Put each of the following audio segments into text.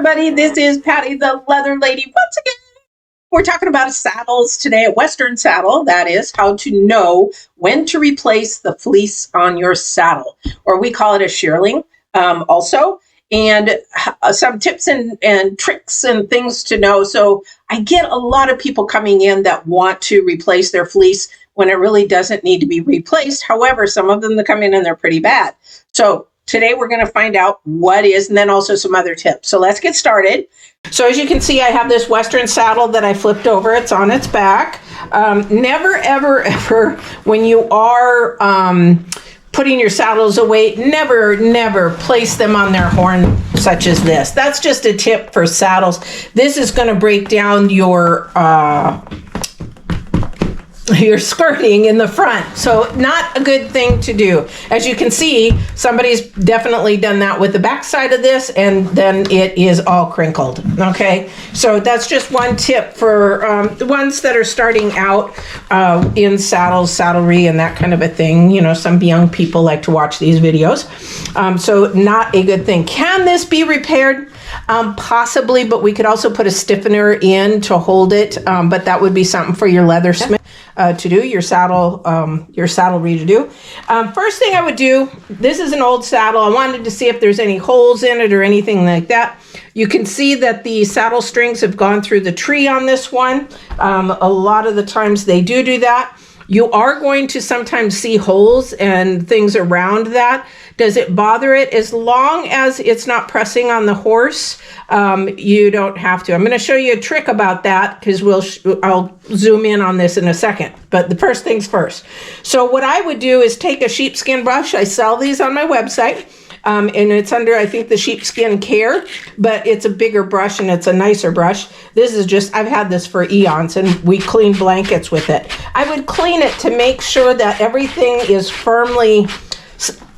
everybody. This is Patty the Leather Lady. Once again, we're talking about saddles today, a Western saddle. That is how to know when to replace the fleece on your saddle, or we call it a shearling also. And some tips and tricks and things to know. So I get a lot of people coming in that want to replace their fleece when it really doesn't need to be replaced. However, some of them that come in and they're pretty bad. So today we're going to find out what is, and then also some other tips. So let's get started. So as you can see, I have this Western saddle that I flipped over. It's on its back. Never, ever, ever, when you are putting your saddles away, never place them on their horn such as this. That's just a tip for saddles. This is going to break down your skirting in the front. So not a good thing to do. As you can see, somebody's definitely done that with the back side of this, and then it is all crinkled. Okay, so that's just one tip for the ones that are starting out in saddles, saddlery, and that kind of a thing. You know, some young people like to watch these videos. So not a good thing. Can this be repaired? Possibly, but we could also put a stiffener in to hold it. But that would be something for your leathersmith to do, your saddlery to do. First thing I would do, this is an old saddle. I wanted to see if there's any holes in it or anything like that. You can see that the saddle strings have gone through the tree on this one. A lot of the times they do that. You are going to sometimes see holes and things around that. Does it bother it? As long as it's not pressing on the horse, you don't have to. I'm going to show you a trick about that because I'll zoom in on this in a second. But the first things first. So what I would do is take a sheepskin brush. I sell these on my website. And it's under, I think, the Sheepskin Care, but it's a bigger brush and it's a nicer brush. This is just, I've had this for eons, and we clean blankets with it. I would clean it to make sure that everything is firmly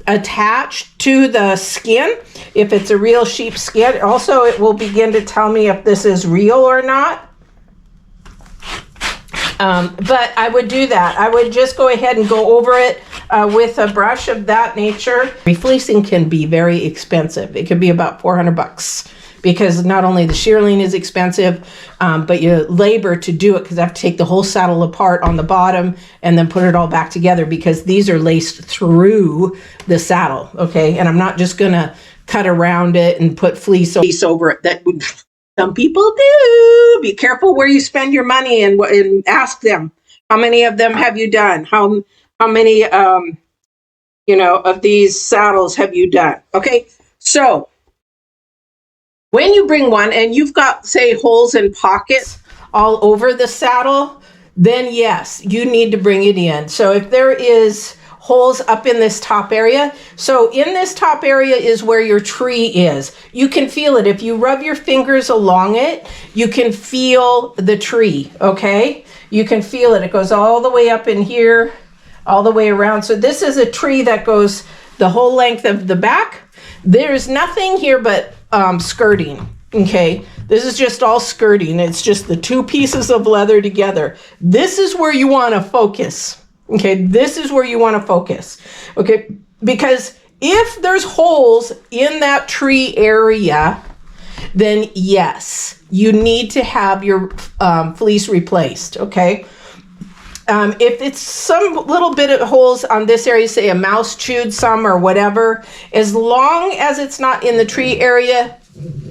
attached to the skin. If it's a real sheepskin, also it will begin to tell me if this is real or not. But I would do that. I would just go ahead and go over it with a brush of that nature. Refleecing can be very expensive. It could be about $400 because not only the shearling is expensive, but your labor to do it, because I have to take the whole saddle apart on the bottom and then put it all back together because these are laced through the saddle. Okay, and I'm not just gonna cut around it and put fleece over it. That would. Some people do. Be careful where you spend your money, and ask them, how many of them have you done? How many, of these saddles have you done? Okay, so when you bring one and you've got, say, holes and pockets all over the saddle, then yes, you need to bring it in. So if there is holes up in this top area. So in this top area is where your tree is. You can feel it. If you rub your fingers along it, you can feel the tree, okay? You can feel it. It goes all the way up in here, all the way around. So this is a tree that goes the whole length of the back. There's nothing here but skirting, okay? This is just all skirting. It's just the two pieces of leather together. This is where you want to focus. Okay, this is where you want to focus, okay? Because if there's holes in that tree area, then yes, you need to have your fleece replaced, okay? If it's some little bit of holes on this area, say a mouse chewed some or whatever, as long as it's not in the tree area,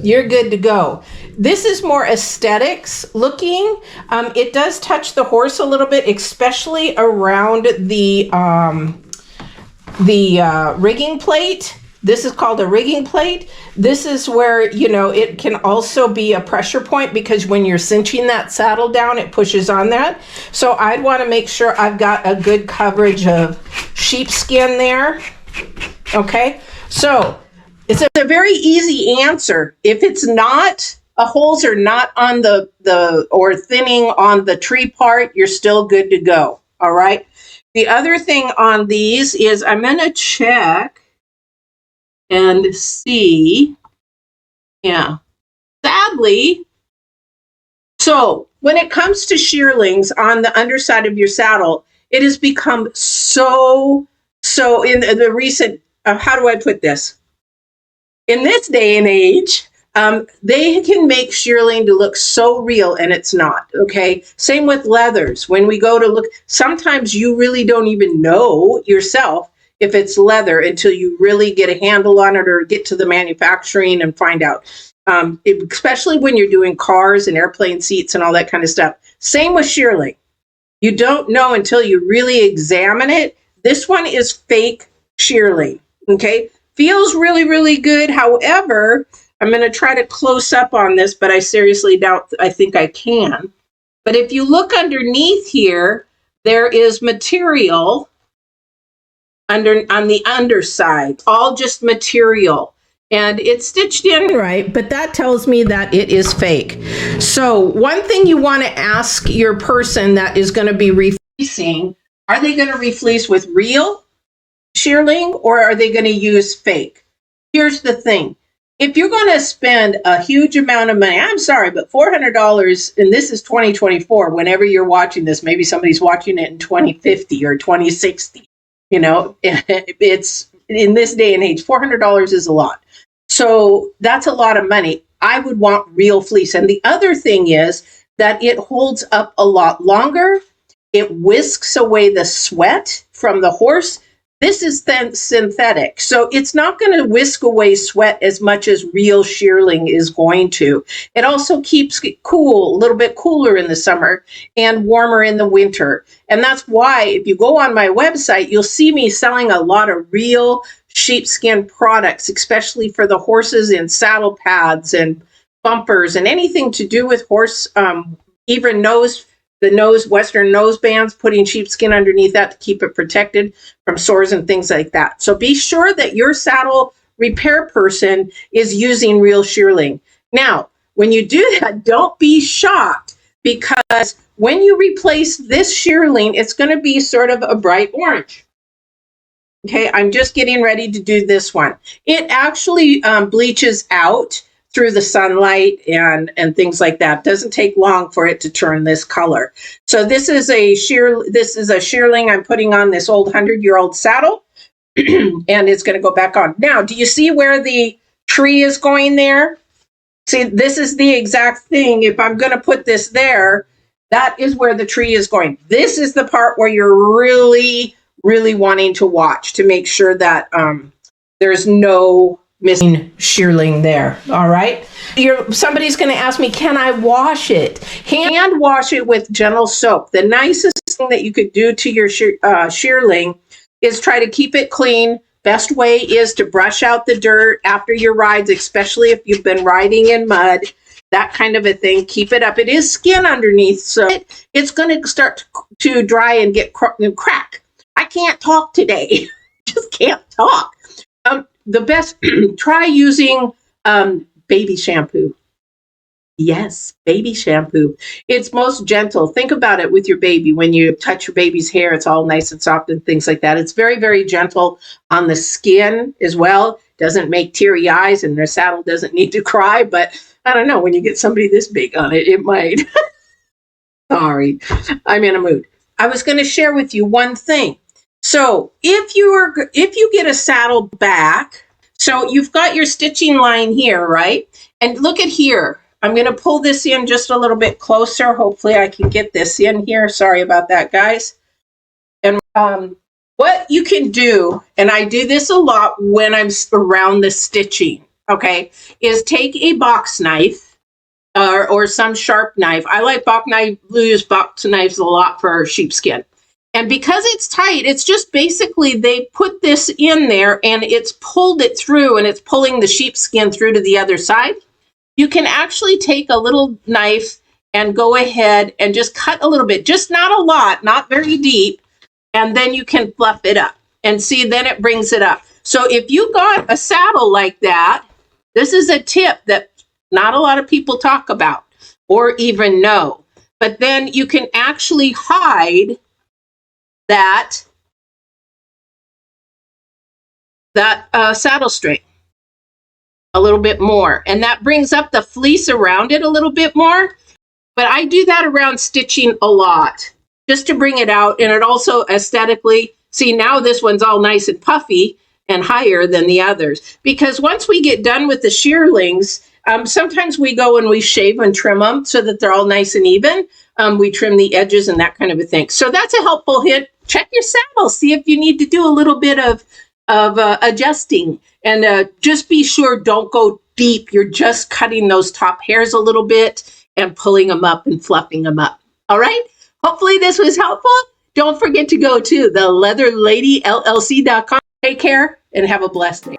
you're good to go. This is more aesthetics looking. It does touch the horse a little bit, especially around the rigging plate. This is called a rigging plate. This is where, it can also be a pressure point because when you're cinching that saddle down, it pushes on that. So I'd want to make sure I've got a good coverage of sheepskin there. Okay, so it's a very easy answer. If it's not, holes are not on or thinning on the tree part, you're still good to go. All right. The other thing on these is I'm going to check and see. Yeah. Sadly. So when it comes to shearlings on the underside of your saddle, it has become so in the recent, how do I put this? In this day and age, They can make shearling to look so real, and it's not, okay? Same with leathers. When we go to look, sometimes you really don't even know yourself if it's leather until you really get a handle on it or get to the manufacturing and find out. Especially when you're doing cars and airplane seats and all that kind of stuff. Same with shearling. You don't know until you really examine it. This one is fake shearling, okay? Feels really, really good. However, I'm going to try to close up on this, but I seriously doubt I think I can. But if you look underneath here, there is material on the underside, all just material. And it's stitched in right, but that tells me that it is fake. So one thing you want to ask your person that is going to be refleecing, are they going to refleece with real shearling or are they going to use fake? Here's the thing. If you're going to spend a huge amount of money, I'm sorry, but $400, and this is 2024, whenever you're watching this, maybe somebody's watching it in 2050 or 2060, you know, it's in this day and age, $400 is a lot. So that's a lot of money. I would want real fleece. And the other thing is that it holds up a lot longer. It whisks away the sweat from the horse. This is then synthetic. So it's not going to whisk away sweat as much as real shearling is going to. It also keeps it cool, a little bit cooler in the summer and warmer in the winter. And that's why if you go on my website, you'll see me selling a lot of real sheepskin products, especially for the horses and saddle pads and bumpers and anything to do with horse, even Western nose bands, putting sheepskin underneath that to keep it protected from sores and things like that. So be sure that your saddle repair person is using real shearling. Now, when you do that, don't be shocked because when you replace this shearling, it's going to be sort of a bright orange. Okay, I'm just getting ready to do this one. It actually bleaches out through the sunlight and things like that. Doesn't take long for it to turn this color. So this is a shearling I'm putting on this old 100-year-old saddle, and it's going to go back on. Now, do you see where the tree is going there? See, this is the exact thing. If I'm going to put this there, that is where the tree is going. This is the part where you're really, really wanting to watch to make sure that there's no missing shearling there. All right. Somebody's going to ask me, can I wash it? Hand wash it with gentle soap. The nicest thing that you could do to your shearling is try to keep it clean. Best way is to brush out the dirt after your rides, especially if you've been riding in mud, that kind of a thing. Keep it up. It is skin underneath, so it's going to start to dry and get crack. I can't talk today. Just can't talk. The best, try using baby shampoo. Yes, baby shampoo. It's most gentle. Think about it with your baby. When you touch your baby's hair, it's all nice and soft and things like that. It's very, very gentle on the skin as well. Doesn't make teary eyes, and their saddle doesn't need to cry. But I don't know, when you get somebody this big on it, it might. Sorry, I'm in a mood. I was going to share with you one thing. So if you get a saddle back, so you've got your stitching line here, right? And look at here. I'm going to pull this in just a little bit closer. Hopefully I can get this in here. Sorry about that, guys. And what you can do, and I do this a lot when I'm around the stitching, okay, is take a box knife or some sharp knife. I like use box knives a lot for sheepskin. And because it's tight, it's just basically they put this in there and it's pulled it through and it's pulling the sheepskin through to the other side. You can actually take a little knife and go ahead and just cut a little bit, just not a lot, not very deep, and then you can fluff it up. And see, then it brings it up. So if you got a saddle like that, this is a tip that not a lot of people talk about or even know. But then you can actually hide that saddle string a little bit more, and that brings up the fleece around it a little bit more. But I do that around stitching a lot just to bring it out, and it also aesthetically, see, now this one's all nice and puffy and higher than the others, because once we get done with the shearlings, Sometimes we go and we shave and trim them so that they're all nice and even. We trim the edges and that kind of a thing. So that's a helpful hint. Check your saddle. See if you need to do a little bit of adjusting. And just be sure, don't go deep. You're just cutting those top hairs a little bit and pulling them up and fluffing them up. All right? Hopefully this was helpful. Don't forget to go to theleatherladyllc.com. Take care and have a blessed day.